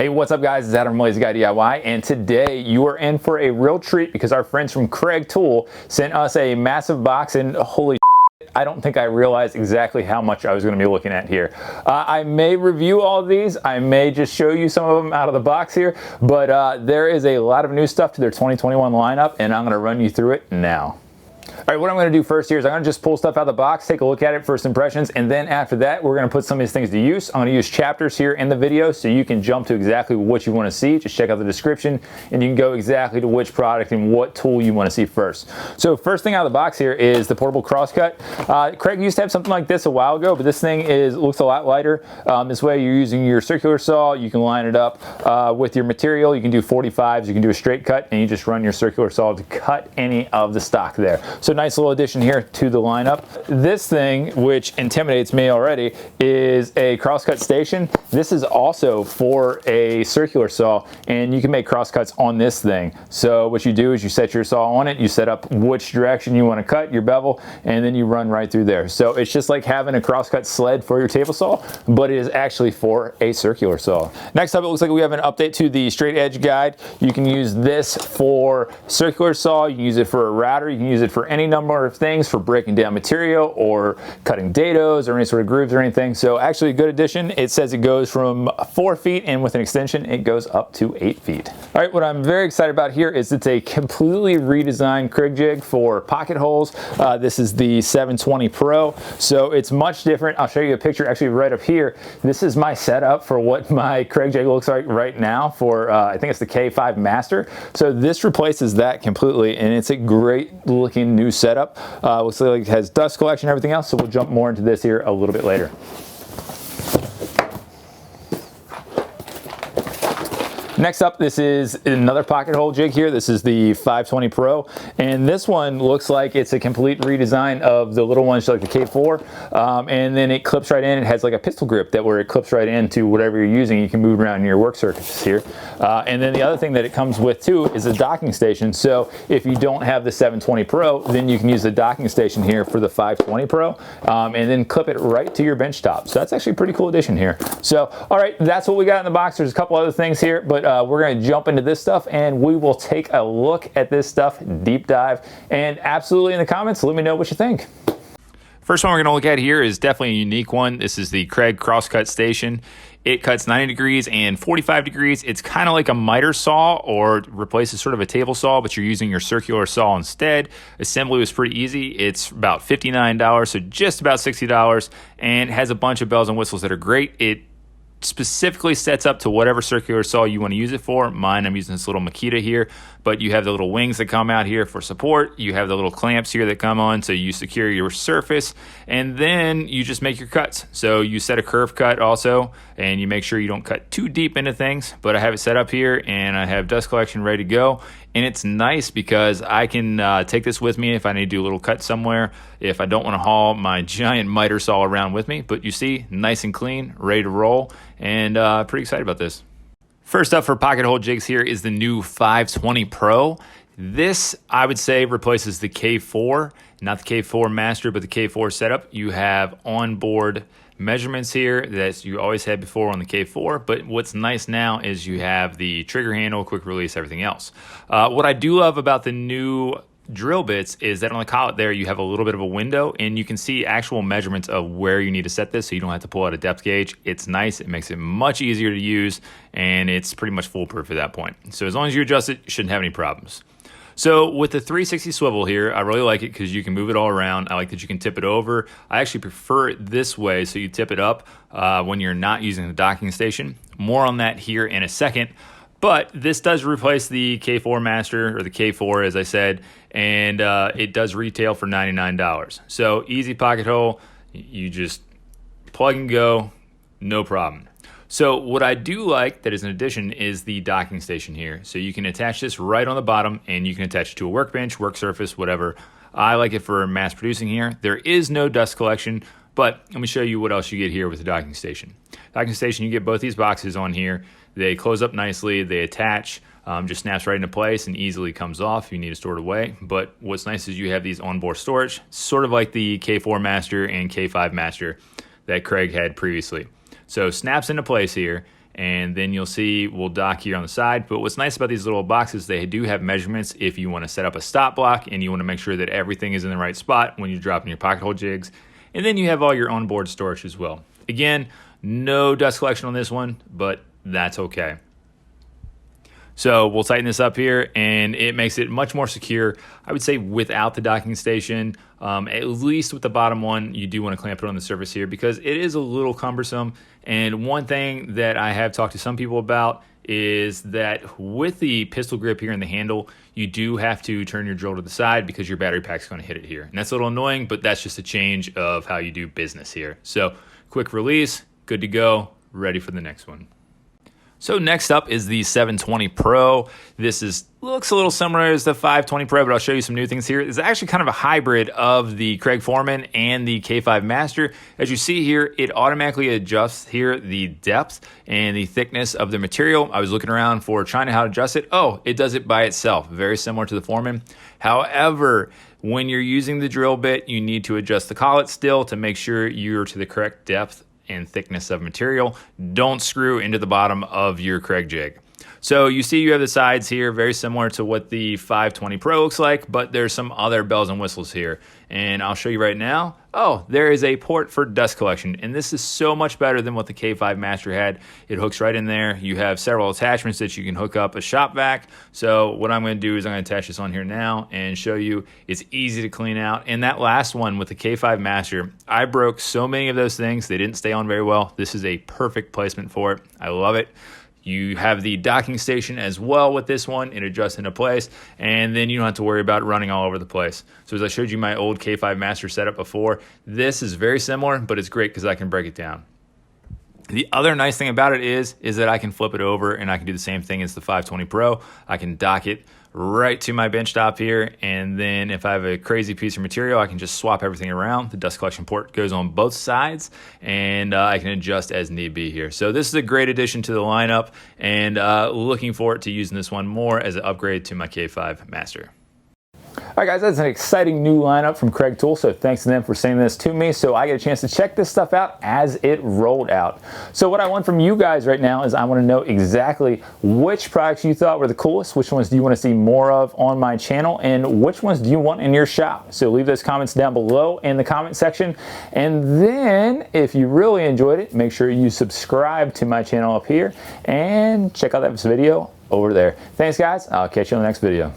Hey, what's up guys? It's Adam from Lazy Guy DIY, and today you are in for a real treat because our friends from Kreg Tool sent us a massive box, and holy shit, I don't think I realized exactly how much I was going to be looking at here. I may review all of these, I may just show you some of them out of the box here, but there is a lot of new stuff to their 2021 lineup, and I'm going to run you through it now. All right, what I'm going to do first here is I'm going to just pull stuff out of the box, take a look at it, first impressions, and then after that, we're going to put some of these things to use. I'm going to use chapters here in the video so you can jump to exactly what you want to see. Just check out the description, and you can go exactly to which product and what tool you want to see first. So first thing out of the box here is the portable Crosscut. Kreg used to have something like this a while ago, but this thing looks a lot lighter. This way you're using your circular saw, you can line it up with your material. You can do 45s, you can do a straight cut, and you just run your circular saw to cut any of the stock there. So nice little addition here to the lineup. This thing, which intimidates me already, is a Crosscut Station. This is also for a circular saw, and you can make crosscuts on this thing. So what you do is you set your saw on it, you set up which direction you want to cut your bevel, and then you run right through there. So it's just like having a crosscut sled for your table saw, but it is actually for a circular saw. Next up, it looks like we have an update to the straight edge guide. You can use this for circular saw, you can use it for a router, you can use it for any number of things, for breaking down material or cutting dados or any sort of grooves or anything. So actually a good addition. It says it goes from 4 feet, and with an extension it goes up to 8 feet. All right, what I'm very excited about here is it's a completely redesigned Kreg jig for pocket holes. This is the 720 Pro, so it's much different. I'll show you a picture actually right up here. This is my setup for what my Kreg jig looks like right now for I think it's the K5 Master. So this replaces that completely, and it's a great looking new setup. Looks like it has dust collection and everything else, so we'll jump more into this here a little bit later. Next up, this is another pocket hole jig here. This is the 520 Pro, and this one looks like it's a complete redesign of the little ones like the K4, and then it clips right in. It has like a pistol grip where it clips right into whatever you're using. You can move around in your work surface here. And then the other thing that it comes with too is a docking station. So if you don't have the 720 Pro, then you can use the docking station here for the 520 Pro, and then clip it right to your bench top. So that's actually a pretty cool addition here. So, all right, that's what we got in the box. There's a couple other things here, but we're going to jump into this stuff, and we will take a look at this stuff, deep dive, and absolutely in the comments, let me know what you think. First one we're going to look at here is definitely a unique one. This is the Kreg Crosscut Station. It cuts 90 degrees and 45 degrees. It's kind of like a miter saw, or replaces sort of a table saw, but you're using your circular saw instead. Assembly was pretty easy. It's about $59, so just about $60, and has a bunch of bells and whistles that are great. It specifically sets up to whatever circular saw you want to use it for. Mine, I'm using this little Makita here, but you have the little wings that come out here for support. You have the little clamps here that come on, so you secure your surface, and then you just make your cuts. So you set a curve cut also, and you make sure you don't cut too deep into things, but I have it set up here, and I have dust collection ready to go. And it's nice because I can take this with me if I need to do a little cut somewhere, if I don't want to haul my giant miter saw around with me. But you see, nice and clean, ready to roll, and pretty excited about this. First up for pocket hole jigs here is the new 520 Pro. This, I would say, replaces the K4, not the K4 Master, but the K4 setup. You have onboard measurements here that you always had before on the K4, but what's nice now is you have the trigger handle, quick release, everything else. What I do love about the new drill bits is that on the collet there you have a little bit of a window, and you can see actual measurements of where you need to set this, so you don't have to pull out a depth gauge. It's nice, it makes it much easier to use, and it's pretty much foolproof at that point. So as long as you adjust it, you shouldn't have any problems. So with the 360 swivel here, I really like it because you can move it all around. I like that you can tip it over. I actually prefer it this way, so you tip it up when you're not using the docking station. More on that here in a second. But this does replace the K4 Master, or the K4 as I said, and it does retail for $99. So easy pocket hole, you just plug and go, no problem. So what I do like that is an addition is the docking station here. So you can attach this right on the bottom, and you can attach it to a workbench, work surface, whatever. I like it for mass producing here. There is no dust collection, but let me show you what else you get here with the docking station. Docking station, you get both these boxes on here. They close up nicely, they attach, just snaps right into place and easily comes off if you need to store it away. But what's nice is you have these onboard storage, sort of like the K4 Master and K5 Master that Kreg had previously. So snaps into place here, and then you'll see we'll dock here on the side. But what's nice about these little boxes, they do have measurements if you want to set up a stop block and you want to make sure that everything is in the right spot when you're dropping your pocket hole jigs. And then you have all your onboard storage as well. Again, no dust collection on this one, but that's okay. So we'll tighten this up here, and it makes it much more secure, I would say, without the docking station. At least with the bottom one, you do want to clamp it on the surface here because it is a little cumbersome. And one thing that I have talked to some people about is that with the pistol grip here in the handle, you do have to turn your drill to the side because your battery pack is going to hit it here. And that's a little annoying, but that's just a change of how you do business here. So quick release, good to go, ready for the next one. So next up is the 720 Pro. This looks a little similar as the 520 Pro, but I'll show you some new things here. It's actually kind of a hybrid of the Kreg Foreman and the K5 Master. As you see here, it automatically adjusts here the depth and the thickness of the material. I was looking around for trying to how to adjust it. Oh, it does it by itself, very similar to the Foreman. However, when you're using the drill bit, you need to adjust the collet still to make sure you're to the correct depth and thickness of material. Don't screw into the bottom of your Kreg jig. So you see you have the sides here, very similar to what the 520 Pro looks like, but there's some other bells and whistles here. And I'll show you right now. Oh, there is a port for dust collection. And this is so much better than what the K5 Master had. It hooks right in there. You have several attachments that you can hook up a shop vac. So what I'm going to do is I'm going to attach this on here now and show you it's easy to clean out. And that last one with the K5 Master, I broke so many of those things. They didn't stay on very well. This is a perfect placement for it. I love it. You have the docking station as well with this one. It adjusts into place, and then you don't have to worry about running all over the place. So as I showed you my old K5 Master setup before, this is very similar, but it's great because I can break it down. The other nice thing about it is that I can flip it over and I can do the same thing as the 520 Pro. I can dock it right to my bench top here, and then if I have a crazy piece of material, I can just swap everything around. The dust collection port goes on both sides, and I can adjust as need be here. So this is a great addition to the lineup, and looking forward to using this one more as an upgrade to my K5 Master. All right, guys, that's an exciting new lineup from Kreg Tool, so thanks to them for sending this to me so I get a chance to check this stuff out as it rolled out. So what I want from you guys right now is I want to know exactly which products you thought were the coolest, which ones do you want to see more of on my channel, and which ones do you want in your shop. So leave those comments down below in the comment section, and then if you really enjoyed it, make sure you subscribe to my channel up here and check out that video over there. Thanks, guys. I'll catch you on the next video.